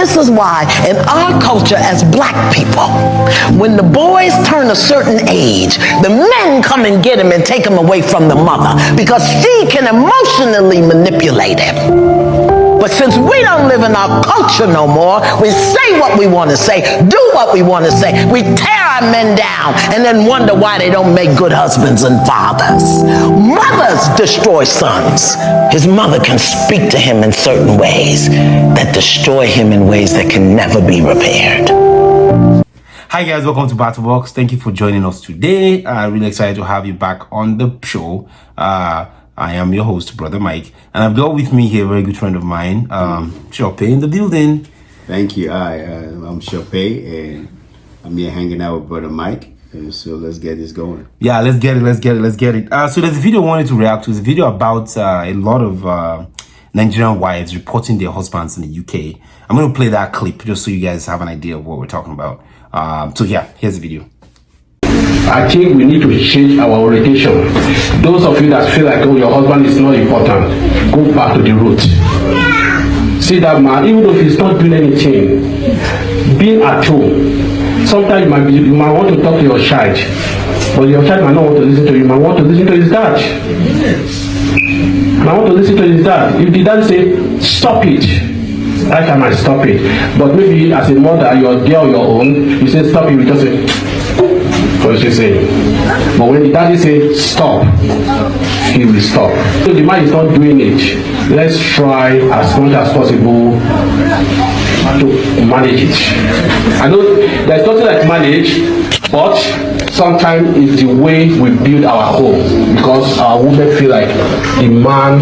this is why in our culture as black people, when the boys turn a certain age, the men come and get him and take him away from the mother because she can emotionally manipulate him. But since we don't live in our culture no more, we say what we want to say, do what we want to say. We tear our men down and then wonder why they don't make good husbands and fathers. Mothers destroy sons. His mother can speak to him in certain ways that destroy him in ways that can never be repaired. Hi guys, welcome to Battle Box. Thank you for joining us today. Really excited to have you back on the show. I am your host, Brother Mike, and I've got with me here a very good friend of mine, Shope in the building. Thank you. I'm Shope, and I'm here hanging out with Brother Mike. And so let's get this going. Yeah, let's get it. So there's a video I wanted to react to. It's a video about a lot of Nigerian wives reporting their husbands in the UK. I'm going to play that clip just so you guys have an idea of what we're talking about. So yeah, here's the video. I think we need to change our orientation. Those of you that feel like, oh, your husband is not important, go back to the root. See that man, even though he's not doing anything, being at home. Sometimes you might want to talk to your child, but your child might not want to listen to you. You might want to listen to his dad. If the dad say, stop it, that time I stop it. But maybe as a mother, you're there on your own, you say stop it, you just say, what she say. But when the daddy say stop, he will stop. So the man is not doing it. Let's try as much as possible to manage it. I know there's nothing like manage, but sometimes it's the way we build our home, because our women feel like the man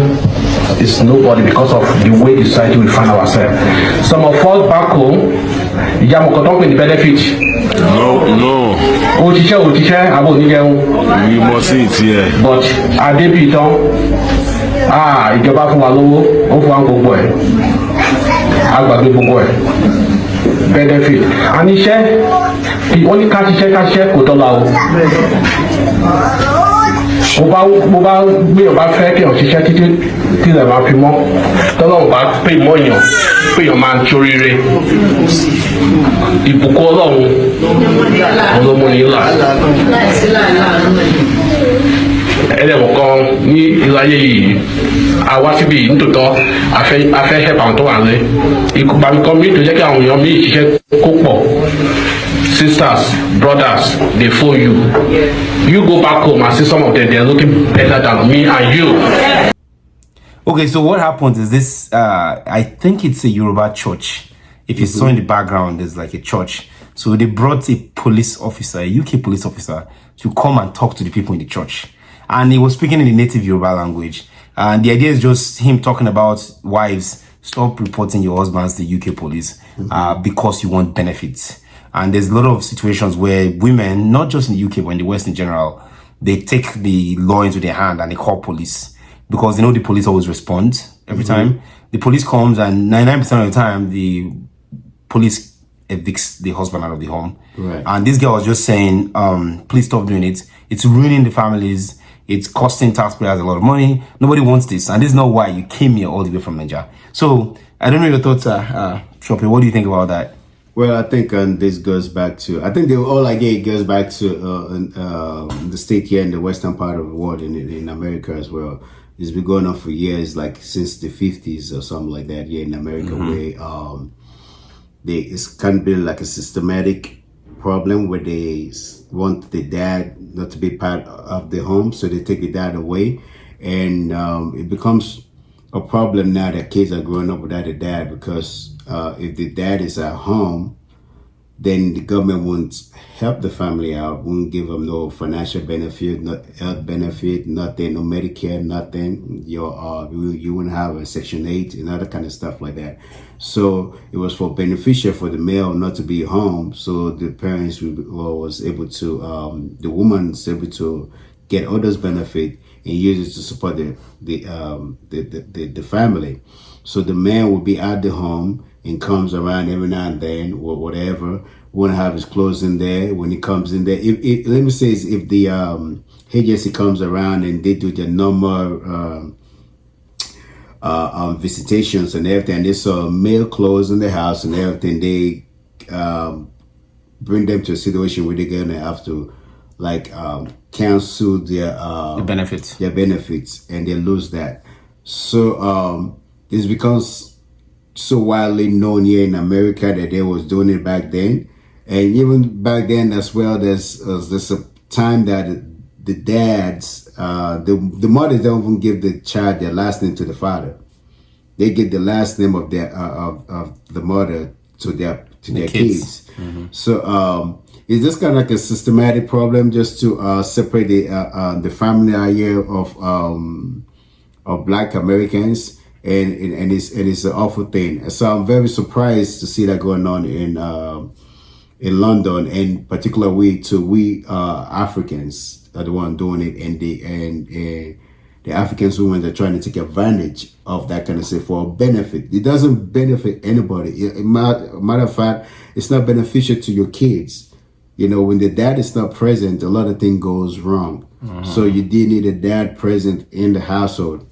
is nobody because of the way the society we find ourselves. Some of us back home, the benefit. No. Òṣìṣẹ́ àbò oníjẹun. We must see it here. But Adébíyìtán, ìjọba fún wa lówó, ó fún wa gbogbo ẹ̀. Àgbàgbé gbogbo ẹ̀. Benefit. Àníṣẹ́, wọ́n ní ká ṣiṣẹ́ kò tọ́la o. Mo bá gbé ọba fẹ́ kí ọ̀ṣiṣẹ́ títí tí ilẹ̀ máa fi mọ́. Tọ́lọ́run bá pè mọ́ èèyàn, pé èèyàn máa ń ṣoríire. Ìbùkún Ọlọ́run ọlọ́mọní ńlá. Ẹlẹ́wọ̀n kan ní ìláyé yìí, àwa síbi nítòótọ́ afẹ́ help àwọn tó wà lé. Ìkùpàmì kan mi tó jẹ́ kí àwọn èèyàn mi ṣiṣẹ́ kó pọ̀. Sisters, brothers, they follow you. You go back home and see some of them, they're looking better than me and you. Okay, so what happens is this, I think it's a Yoruba church. If you saw in the background, there's like a church. So they brought a police officer, a UK police officer, to come and talk to the people in the church. And he was speaking in the native Yoruba language. And the idea is just him talking about wives, stop reporting your husbands to the UK police because you want benefits. And there's a lot of situations where women, not just in the UK, but in the West in general, they take the law into their hand and they call police because they know the police always respond every time. The police comes and 99% of the time, the police evicts the husband out of the home. Right. And this girl was just saying, please stop doing it. It's ruining the families. It's costing taxpayers a lot of money. Nobody wants this. And this is not why you came here all the way from Nigeria. So I don't know your thoughts, Shope. What do you think about that? Well, I think this goes back to, I think it goes back to the state here in the western part of the world, in America as well. It's been going on for years, like since the 50s or something like that here in America, where it's kind of been like a systematic problem where they want the dad not to be part of the home, so they take the dad away. And it becomes a problem now that kids are growing up without a dad, because if the dad is at home, then the government won't help the family out, won't give them no financial benefit, no health benefit, nothing, no Medicare, nothing. You wouldn't have a Section 8 and other kind of stuff like that. So it was beneficial for the male not to be home, so the parents was able to, the woman was able to get all those benefits and use it to support the family. So the man will be at the home and comes around every now and then or whatever. Want to have his clothes in there when he comes in there. Let me say, if the agency comes around and they do the normal visitations and everything. They saw male clothes in the house and everything. They bring them to a situation where they're gonna have to like cancel The benefits. their benefits, and they lose that. So it's becomes so widely known here in America that they was doing it back then, and even back then as well. There's a time that the dads, the mothers don't even give the child their last name to the father. They give the last name of their of the mother to their kids. So it's just kind of like a systematic problem just to separate the family idea of Black Americans, and it's an awful thing. So I'm very surprised to see that going on in London, and particular we Africans are the one doing it, and the Africans women are trying to take advantage of that kind of stuff for a benefit. It doesn't benefit anybody. Matter of fact, it's not beneficial to your kids. You know, when the dad is not present, a lot of things goes wrong. So you did need a dad present in the household.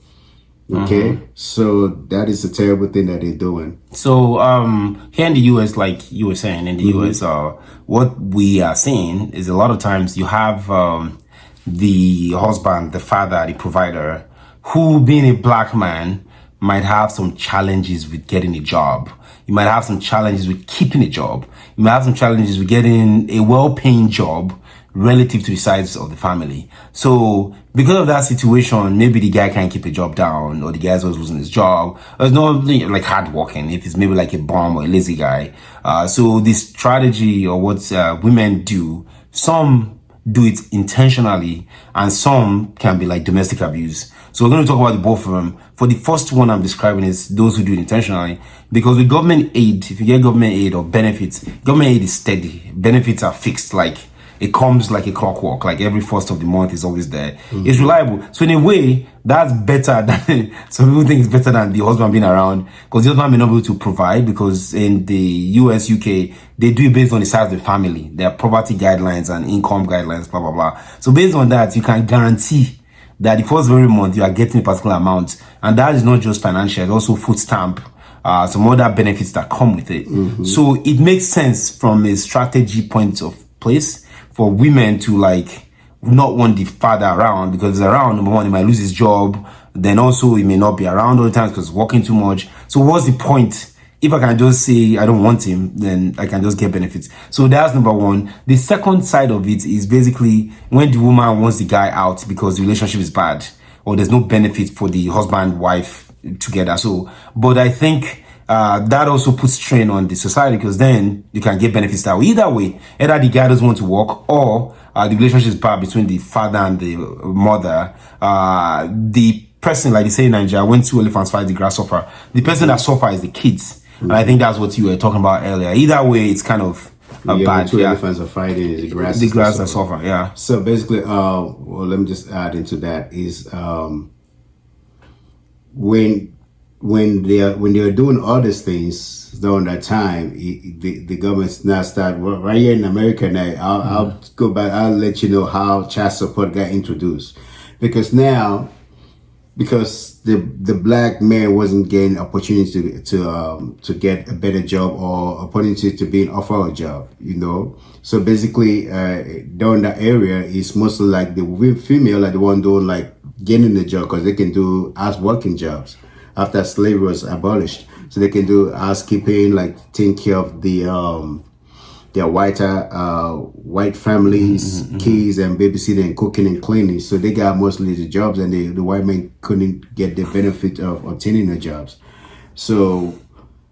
Okay, so that is a terrible thing that they're doing. So here in the US, like you were saying, in the US, what we are seeing is a lot of times you have the husband, the father, the provider, who, being a Black man, might have some challenges with getting a job. You might have some challenges with keeping a job. You might have some challenges with getting a well-paying job relative to the size of the family. So because of that situation, maybe the guy can't keep a job down, or the guy's always losing his job. There's no like hard working if it's maybe like a bum or a lazy guy. So this strategy, or what women do, some do it intentionally, and some can be like domestic abuse. So we're going to talk about the both of them. For the first one I'm describing is those who do it intentionally, because with government aid, if you get government aid or benefits, government aid is steady. Benefits are fixed, like it comes like a clockwork, like every first of the month is always there. It's reliable. So in a way, that's better than, some people think it's better than the husband being around, because the husband may not be able to provide, because in the US, UK, they do it based on the size of the family. There are poverty guidelines and income guidelines, blah, blah, blah. So based on that, you can guarantee that the first very month you are getting a particular amount. And that is not just financial, it's also food stamp, some other benefits that come with it. So it makes sense from a strategy point of place for women to like not want the father around, because he's around, number one, he might lose his job. Then also he may not be around all the time because he's working too much. So what's the point? If I can just say I don't want him, then I can just get benefits. So that's number one. The second side of it is basically when the woman wants the guy out because the relationship is bad, or there's no benefit for the husband, wife together. So, but I think that also puts strain on the society, because then you can get benefits that way. Either way, either the guy doesn't want to work, or the relationship is bad between the father and the mother. The person, like they say in Nigeria, when two elephants fight, the grass suffer. The person that suffers is the kids. And I think that's what you were talking about earlier. Either way, it's kind of bad. Two elephants are fighting, is the grass. The grass that suffer, yeah. So basically, well, let me just add into that is when they're doing all these things during that time, the government's now start right here in America now. I'll go back. I'll let you know how child support got introduced, because the Black man wasn't getting opportunity to get a better job, or opportunity to be offered a job, you know. So basically, during that area, it's mostly like the female, like the one doing like getting the job, because they can do as working jobs after slavery was abolished. So they can do housekeeping, like taking care of their white families, kids, and babysitting and cooking and cleaning. So they got mostly the jobs, and the white men couldn't get the benefit of obtaining the jobs. So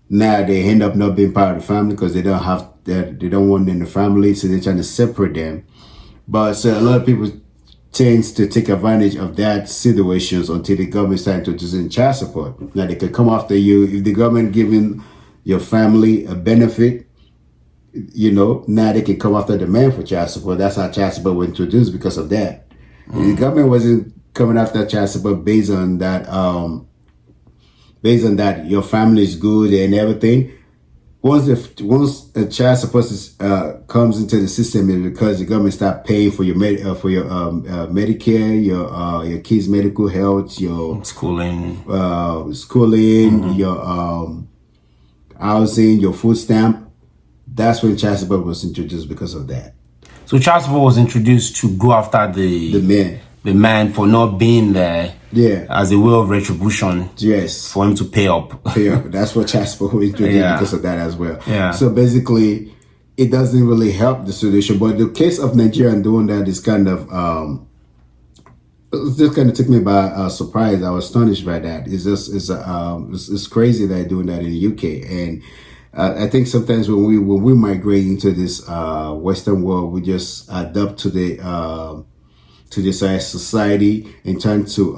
now they end up not being part of the family because they don't have that. They don't want them in the family, so they're trying to separate them. But so a lot of people tends to take advantage of that situations until the government starts introducing child support. Now they can come after you if the government giving your family a benefit. You know, now they can come after the man for child support. That's how child support was introduced, because of that. The government wasn't coming after child support based on that your family is good and everything. once a child support comes into the system, is because the government start paying for your Medicare, your kids' medical health, your schooling, your housing, your food stamp. That's when child support was introduced because of that. So child support was introduced to go after the man for not being there. Yeah. As a way of retribution. Yes. For him to pay up. That's what child support was introduced because of that as well. Yeah. So basically, it doesn't really help the situation. But the case of Nigeria doing that is kind of it just kind of took me by surprise. I was astonished by that. It's crazy that they're doing that in the UK. And I think sometimes when we migrate into this Western world, we just adapt to the society and trying to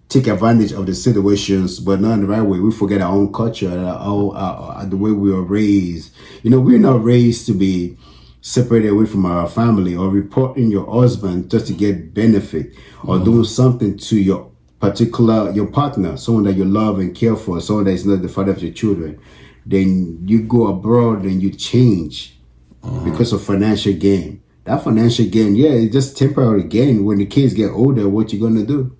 take advantage of the situations, but not in the right way. We forget our own culture, the way we were raised. We're not raised to be separated away from our family or reporting your husband just to get benefit or doing something to your partner, someone that you love and care for, someone that is not the father of your children. Then you go abroad and you change because of financial gain. That financial gain, it's just temporary gain. When the kids get older, what you gonna do?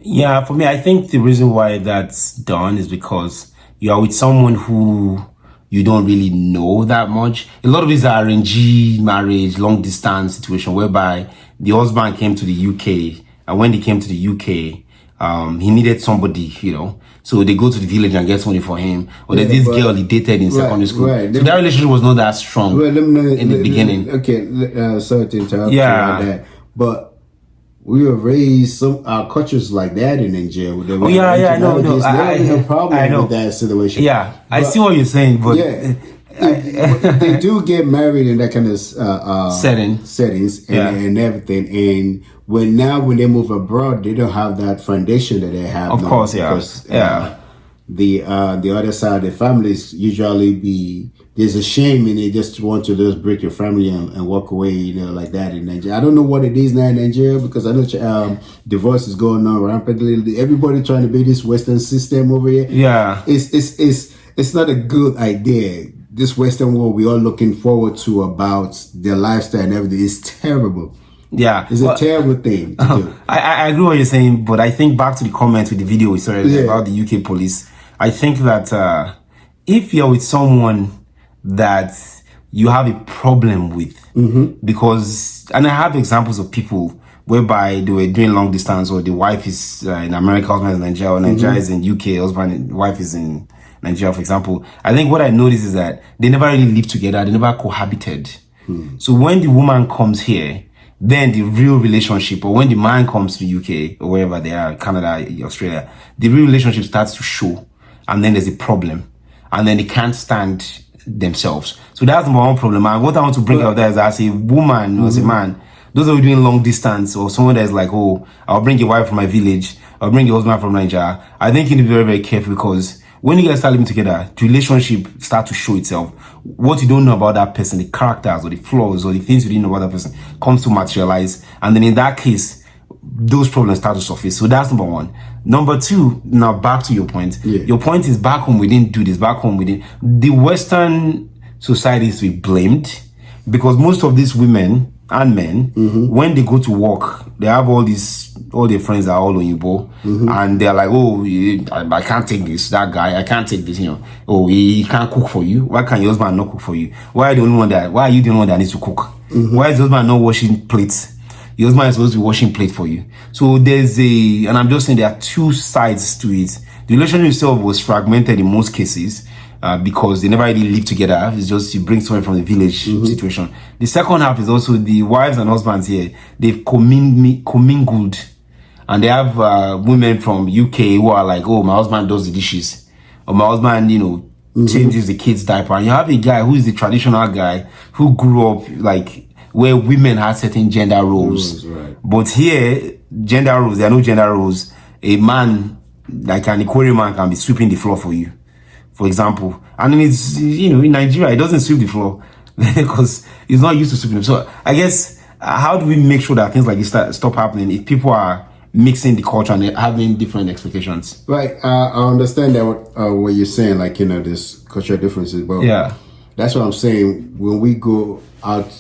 Yeah, for me, I think the reason why that's done is because you are with someone who you don't really know that much. A lot of these are arranged marriage, long distance situation, whereby the husband came to the UK, and when he came to the UK, he needed somebody, so they go to the village and get somebody for him. Or there's this girl he dated in secondary school. Right. So that relationship was not that strong in the beginning. Okay, sorry to interrupt you on that. But we were raised, our cultures like that in Nigeria. I know. No problem with that situation. Yeah, I see what you're saying, but they do get married in that kind of settings and everything. And when they move abroad, they don't have that foundation that they have. Of course, because, the other side of the families usually there's a shame and they just want to just break your family and walk away, like that in Nigeria. I don't know what it is now in Nigeria, because I know divorce is going on rampantly. Everybody trying to be this Western system over here. Yeah, it's not a good idea. This Western world we all looking forward to about their lifestyle and everything is terrible. Yeah, it's a terrible thing to do. I agree what you're saying, but I think back to the comment with the video we saw about the UK police. I think that if you're with someone that you have a problem with, because, and I have examples of people whereby they were doing long distance, or the wife is in America, husband is in Nigeria, or Nigeria is in UK, wife is in Nigeria, for example. I think what I noticed is that they never really lived together, they never cohabited. So when the woman comes here, then the real relationship, or when the man comes to UK or wherever they are, Canada, Australia, the real relationship starts to show, and then there's a problem, and then they can't stand themselves. So that's number one problem. And what I want to bring out there is, as a woman or as a man, those who are doing long distance, or someone that's like, I'll bring your wife from my village, I'll bring your husband from Nigeria, I think you need to be very, very careful, because when you guys start living together, the relationship starts to show itself. What you don't know about that person, the characters or the flaws or the things you didn't know about that person, comes to materialize. And then in that case, those problems start to surface. So that's number one. Number two, now back to your point. Your point is, back home we didn't do this. Back home we didn't. The Western society is to be blamed, because most of these women and men, when they go to work, they have all their friends are all on Igbo, and they're like, I can't take this, that guy, I can't take this, he can't cook for you. Why can your husband not cook for you? Why are you the only one that needs to cook? Why is your husband not washing plates? Your husband is supposed to be washing plate for you. So and I'm just saying, there are two sides to it. The relationship itself was fragmented in most cases, because they never really live together. It's just you bring someone from the village situation. The second half is also the wives and husbands here. They've commingled, and they have women from UK who are like, my husband does the dishes, or my husband, changes the kids' diaper. And you have a guy who is the traditional guy who grew up like where women had certain gender roles. Right. But here, there are no gender roles. A man, like an Equatorial man, can be sweeping the floor for you, for example. And then it's, in Nigeria, it doesn't sweep the floor because he's not used to sweeping. So I guess, how do we make sure that things like this stop happening if people are mixing the culture and having different expectations. Right. I understand that what you're saying, like, this cultural differences. But Yeah. that's what I'm saying. When we go out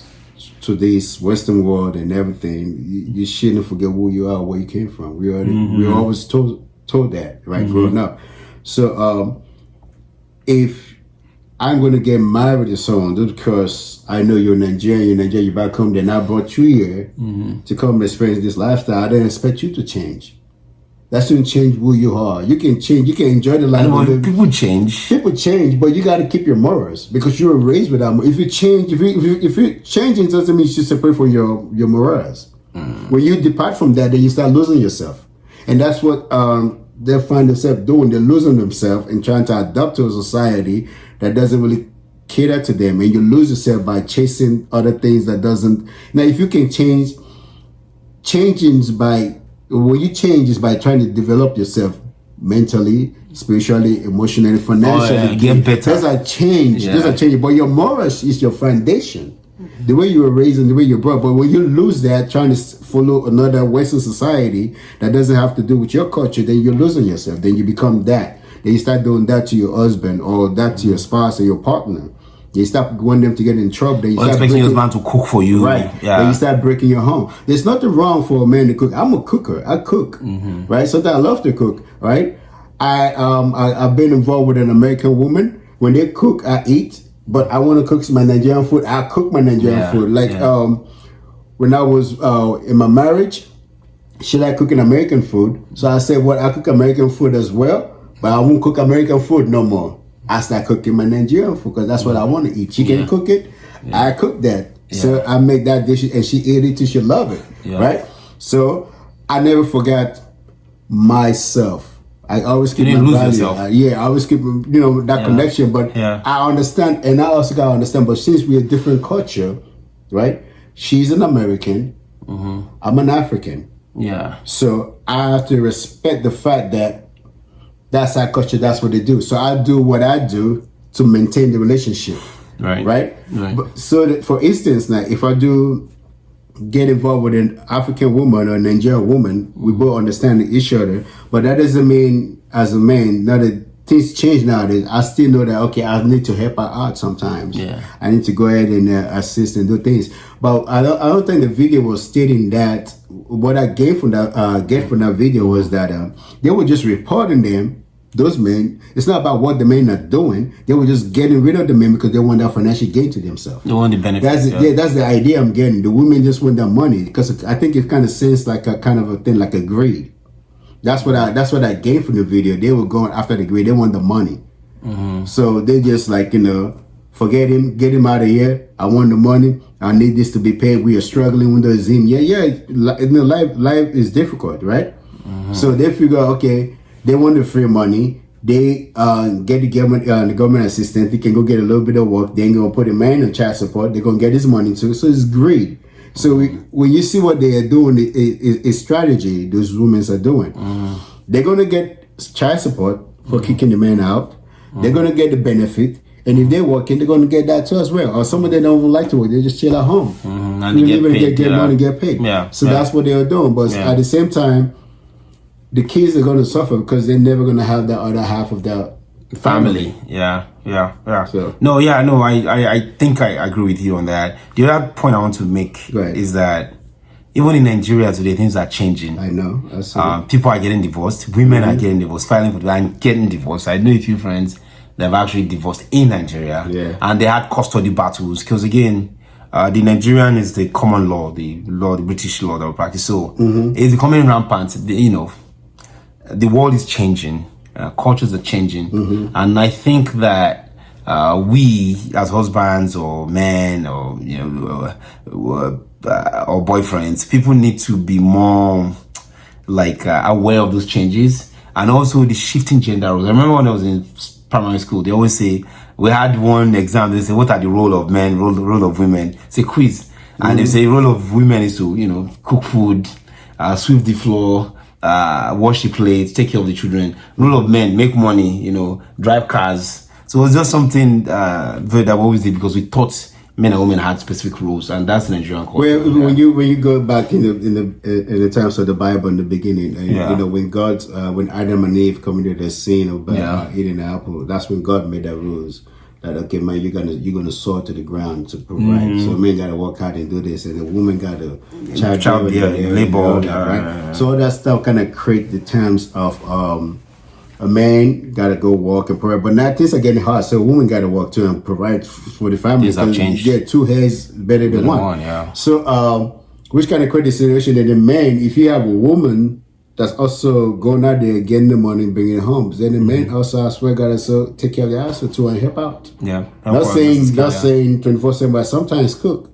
to this Western world and everything, you shouldn't forget who you are, where you came from. We were always told that, right, growing up. So if I'm going to get married to someone just because I know you're Nigerian, you're back home, then I brought you here to come and experience this lifestyle, I didn't expect you to change. That shouldn't change who you are. You can change. You can enjoy the life. People change. People change, but you got to keep your morals because you were raised with that. If you change, if you change, it doesn't mean you should separate from your morals. When you depart from that, then you start losing yourself, and that's what they find themselves doing. They're losing themselves and trying to adapt to a society that doesn't really cater to them, and you lose yourself by chasing other things that doesn't. Now, if you can change, when you change is by trying to develop yourself mentally, spiritually, emotionally, financially. Get better. There's a change. Yeah. There's a change. But your morals is your foundation. The way you were raised and the way you're brought. But when you lose that, trying to follow another Western society that doesn't have to do with your culture, then you're losing yourself. Then you become that. Then you start doing that to your husband or that to your spouse or your partner. You stop wanting them to get in trouble. Then you start expecting your man to cook for you. Right. Yeah. Then you start breaking your home. There's nothing wrong for a man to cook. I'm a cooker. I cook. Right. Sometimes I love to cook. Right. I've been involved with an American woman. When they cook, I eat. But I want to cook my Nigerian food. I cook my Nigerian food. Like when I was in my marriage, she liked cooking American food. So I said, well, I cook American food as well, but I won't cook American food no more. I start cooking my Nigerian food because that's what I want to eat. She can cook it. I cook that. So I make that dish and she ate it till she love it. Right? So I never forgot myself. I always keep my value. I always keep that connection. But I understand, and I also gotta understand. But since we're a different culture, right? She's an American. I'm an African. Yeah. So I have to respect the fact that that's our culture. That's what they do. So I do what I do to maintain the relationship. Right. But, so that, for instance, now if I do get involved with an African woman or a Nigerian woman, we both understand each other. But that doesn't mean, as a man, now that things change nowadays, I still know that, okay, I need to help her out sometimes. I need to go ahead and assist and do things. But I don't think the video was stating that. What I get from that video was that they were just reporting them, those men. It's not about what the men are doing. They were just getting rid of the men because they want that financial gain to themselves. They want the benefit. That's the idea I'm getting. The women just want that money because I think it kind of seems like a kind of a thing, like a greed. That's what I gained from the video. They were going after the greed. They want the money. So they just like, forget him, get him out of here. I want the money. I need this to be paid. We are struggling with the him. Life is difficult, right? So they figure, okay, they want the free money. They get the government assistant. They can go get a little bit of work. They're gonna put a man on child support. They're gonna get his money too. So it's greed. So when you see what they are doing, it's strategy. Those women are doing. They're gonna get child support for kicking the man out. They're gonna get the benefit. And if they're working, they're going to get that too as well. Or some of them don't even like to work; they just chill at home. And they get money, get paid. So that's what they're doing. But at the same time, the kids are going to suffer because they're never going to have that other half of their family. So. I think I agree with you on that. The other point I want to make is that even in Nigeria today, things are changing. I know. People are getting divorced. Women are getting divorced, filing for divorce and getting divorced. I know a few friends. They've actually divorced in Nigeria, and they had custody battles because again, the Nigerian is the common law, the British law that we practice. So it's becoming rampant. The world is changing, cultures are changing, and I think that we as husbands or men or or boyfriends, people need to be more like aware of those changes and also the shifting gender roles. I remember when I was in primary school, they always say, we had one exam, they say, what are the role of men, role of women? It's a quiz. And they say role of women is to, cook food, sweep the floor, wash the plates, take care of the children. Role of men, make money, drive cars. So it was just something that we always did because we thought men and women had specific roles, and that's Nigerian culture. Well, when you go back in the times of the Bible in the beginning, and, you know, when God, when Adam and Eve committed the sin of eating the apple, that's when God made the rules. That, okay, man, you're gonna sow to the ground to provide. So men gotta work hard and do this, and the woman gotta child labor, right? So all that stuff kind of create the terms of a man gotta go work and provide. But now things are getting hard, so a woman gotta work too and provide for the family. Things have changed. You get two heads better than one. Yeah. So which kind of create the situation that the man, if you have a woman that's also going out there getting the money and bringing it home, then the men also, I swear, gotta so take care of the house too and help out. Yeah. Not saying 24/7, but sometimes cook.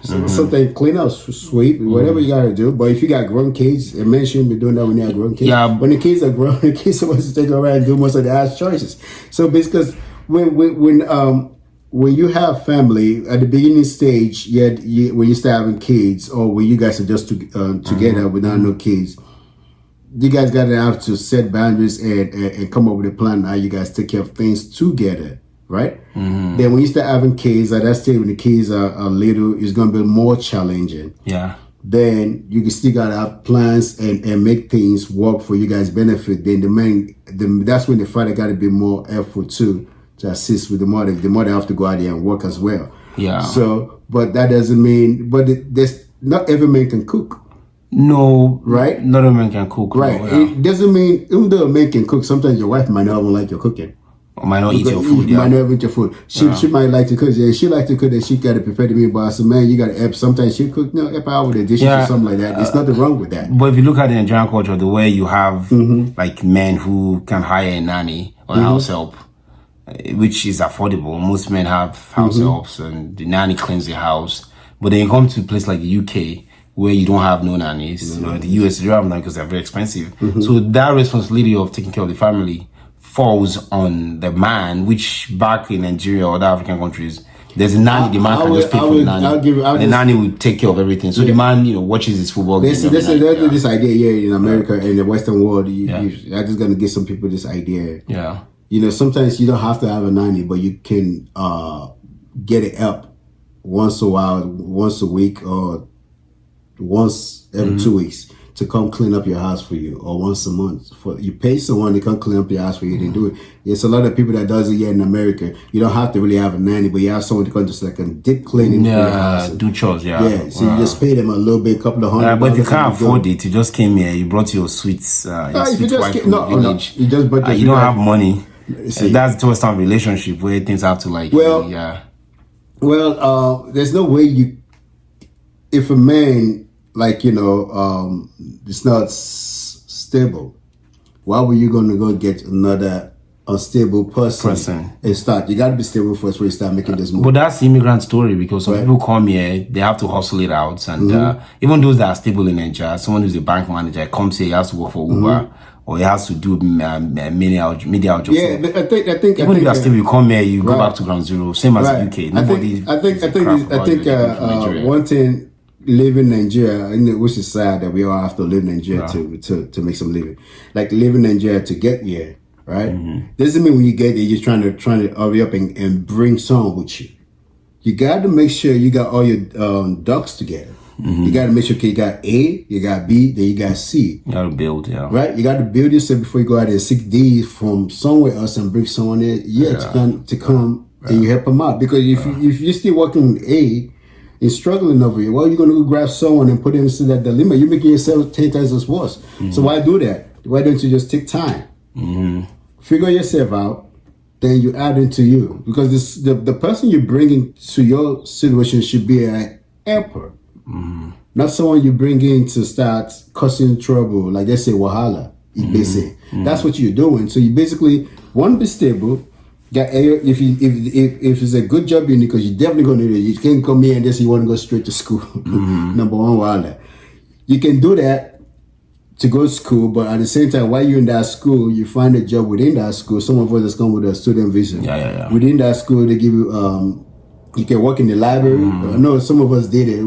Sometimes clean up, sweep, whatever you gotta do. But if you got grown kids, a man shouldn't be doing that when you have grown kids. Yeah. When the kids are grown, the kids are supposed to take over and do most of the house choices. So because when you have family at the beginning stage, when you start having kids, or when you guys are just together without no kids, you guys gotta have to set boundaries and come up with a plan how you guys take care of things together, right? Then when you start having kids, at that stage when the kids are little, it's gonna be more challenging. Yeah. Then you can still gotta have plans and make things work for you guys' benefit. Then that's when the father gotta be more effort too to assist with the mother. The mother have to go out there and work as well. Yeah. So, but that doesn't mean, there's not every man can cook. No, right? Not a man can cook. Right. No, yeah. It doesn't mean, even though a man can cook, sometimes your wife might not even like your cooking. Or might not eat your food. Might not eat your food. She might like to cook. Yeah, she like to cook, and she got to prepare the meal. But as a man, you got to help. Sometimes she cook, help out with the dishes or something like that. There's nothing wrong with that. But if you look at the Nigerian culture, the way you have like men who can hire a nanny or a house help, which is affordable. Most men have house helps, and the nanny cleans the house. But then you come to a place like the UK, where you don't have no nannies. The US, you have nannies because they're very expensive. So that responsibility of taking care of the family falls on the man, which back in Nigeria or other African countries, there's a nanny. The man can just pay for the nanny. The nanny will take care of everything. So the man, watches his football game. There's this idea here in America and the Western world. I'm just gonna give some people this idea. Yeah. Sometimes you don't have to have a nanny, but you can get it up once a while, once a week, or once every 2 weeks to come clean up your house for you, or once a month. You pay someone to come clean up your house for you. They do it. There's a lot of people that does it here in America. You don't have to really have a nanny, but you have someone to come just like a deep cleaning for your house. Do chores, So you just pay them a little bit, couple of $100. But if you can't afford it, you just came here, you brought your sweets, if you just you don't have money. That's the first time relationship where things have to there's no way if a man, it's not stable, why were you going to go get another unstable person and start? You got to be stable first before you start making this move. But that's the immigrant story, because some people come here, they have to hustle it out. And even those that are stable in Nigeria, someone who's a bank manager comes here, he has to work for Uber, or he has to do media jobs. Yeah, but I think even if you're stable, you come here, you go back to ground zero, same as the UK. I think one thing, living in Nigeria, which is sad that we all have to live in Nigeria to make some living. Like living in Nigeria to get here, right? Doesn't mean when you get there, you're trying to hurry up and bring someone with you. You got to make sure you got all your ducks together. You got to make sure you got A, you got B, then you got C. You got to build, right? You got to build yourself before you go out there and seek D from somewhere else and bring someone in, to come and you help them out. Because if you're still working with A and struggling over here, well, you're going to go grab someone and put them into that dilemma. You're making yourself 10 times as worse. So why do that? Why don't you just take time? Figure yourself out, then you add into you. Because the person you're bringing to your situation should be an helper. Not someone you bring in to start causing trouble, like they say wahala. That's what you're doing. So you basically want to be stable. If it's a good job you need, because you're definitely going to do it. You can't come here and just you want to go straight to school. Number one, wahala. You can do that to go to school, but at the same time, while you're in that school, you find a job within that school. Some of us just come with a student visa. Within that school, they give you you can work in the library. I know some of us did it.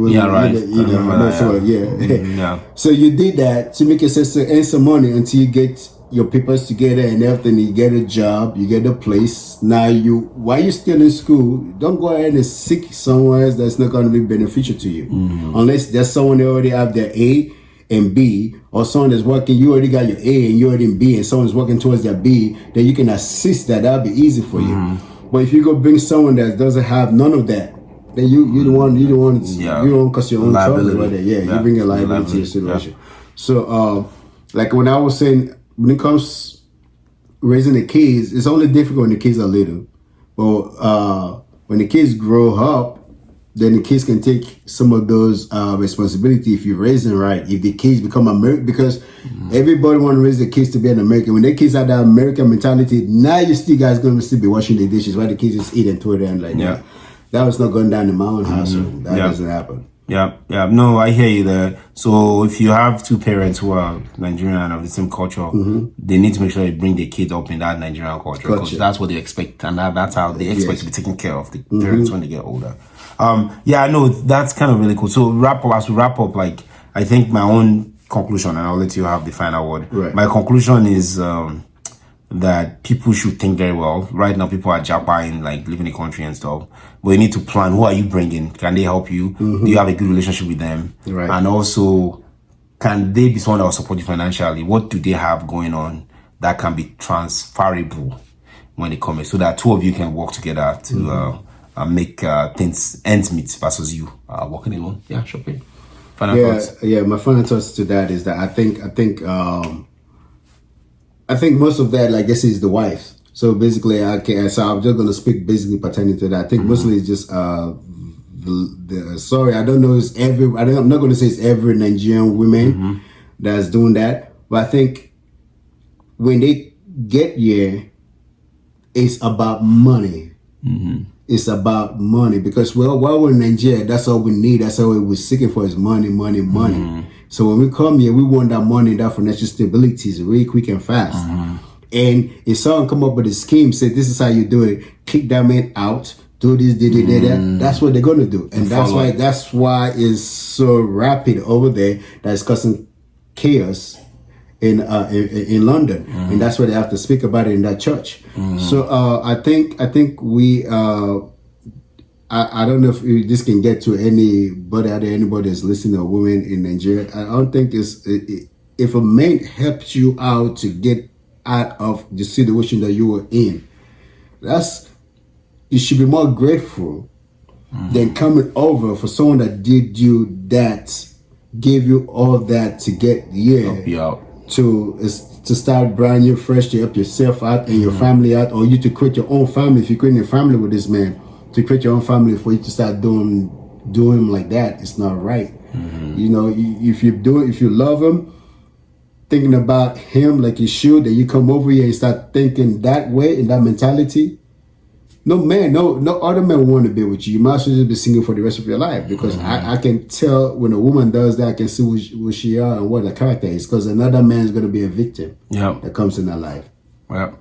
So you did that to make yourself to earn some money until you get your papers together and everything, you get a job, you get a place. Now while you're still in school, don't go ahead and seek somewhere else that's not going to be beneficial to you. Unless there's someone that already have their A and B, or someone that's working, you already got your A and you're already in B, and someone's working towards their B, then you can assist that. That'll be easy for you. But if you go bring someone that doesn't have none of that, then you don't want cause your own trouble right there. You bring a liability to your situation. So like when I was saying, when it comes raising the kids, it's only difficult when the kids are little. But when the kids grow up, then the kids can take some of those responsibility if you raise them right. If the kids become American, because everybody want to raise their kids to be an American. When their kids have that American mentality, now you still guys going to still be washing the dishes while the kids just eat and throw them like that. That was not going down in my own household. That doesn't happen. Yeah. No, I hear you there. So if you have two parents who are Nigerian and of the same culture, they need to make sure they bring their kids up in that Nigerian culture, because that's what they expect, and that's how they expect to be taken care of, the parents when they get older. I know that's kind of really cool. So as we wrap up, like, I think my own conclusion, and I'll let you have the final word. Right. My conclusion is that people should think very well. Right now, people are jabbing, like, leaving the country and stuff. But you need to plan. Who are you bringing? Can they help you? Do you have a good relationship with them? Right. And also, can they be someone that will support you financially? What do they have going on that can be transferable when it comes? So that two of you can work together to make things ends meet versus you working alone. Yeah, sure. Final thoughts. Yeah, my final thoughts to that is that I think most of that, like, this is the wife. So basically, so I'm just gonna speak basically pertaining to that. I think mostly it's just sorry, I don't know. I'm not gonna say it's every Nigerian woman that's doing that, but I think when they get here, it's about money. It's about money, because while we're in Nigeria, that's all we need. That's all we're seeking for is money. So when we come here, we want that money, that financial stability is really quick and fast. And if someone come up with a scheme, say this is how you do it, kick that man out, do this, that, that's what they're gonna do. And that's why it's so rapid over there that it's causing chaos in London. And that's why they have to speak about it in that church. So I think we I don't know if this can get to anybody that's listening, or women in Nigeria. I don't think if a man helps you out to get out of the situation that you were in, you should be more grateful than coming over for someone that did you that, gave you all that to get here, help you out, to start brand new fresh, to help yourself out and your family out, or you to create your own family. If you're creating a family with this man, to create your own family, for you to start doing him like that, it's not right. You know, if you love him, thinking about him like you should, then you come over here and start thinking that way, in that mentality. No other man want to be with you. You might as well just be single for the rest of your life, because I can tell when a woman does that, I can see who she are and what her character is, because another man is going to be a victim that comes in her life. Yeah.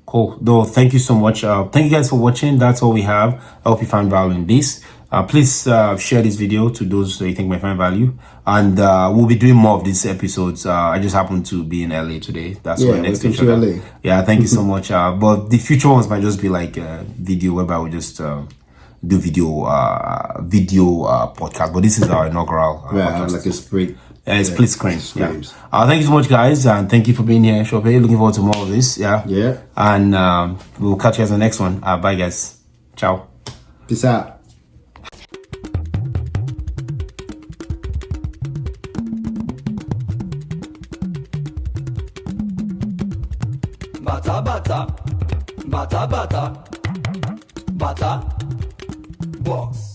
Cool. Though, thank you so much. Thank you guys for watching. That's all we have. I hope you found value in this. Please share this video to those that you think might find value. And we'll be doing more of these episodes. I just happened to be in LA today. That's why next to each other. LA. Yeah, thank you so much. But the future ones might just be like a video whereby we just do video podcast. But this is our inaugural podcast. Like a split. Split screen. Thank you so much, guys, and thank you for being here, Shope. Looking forward to more of this. Yeah. And we'll catch you guys in the next one. Bye, guys. Ciao. Peace out. Bata, box.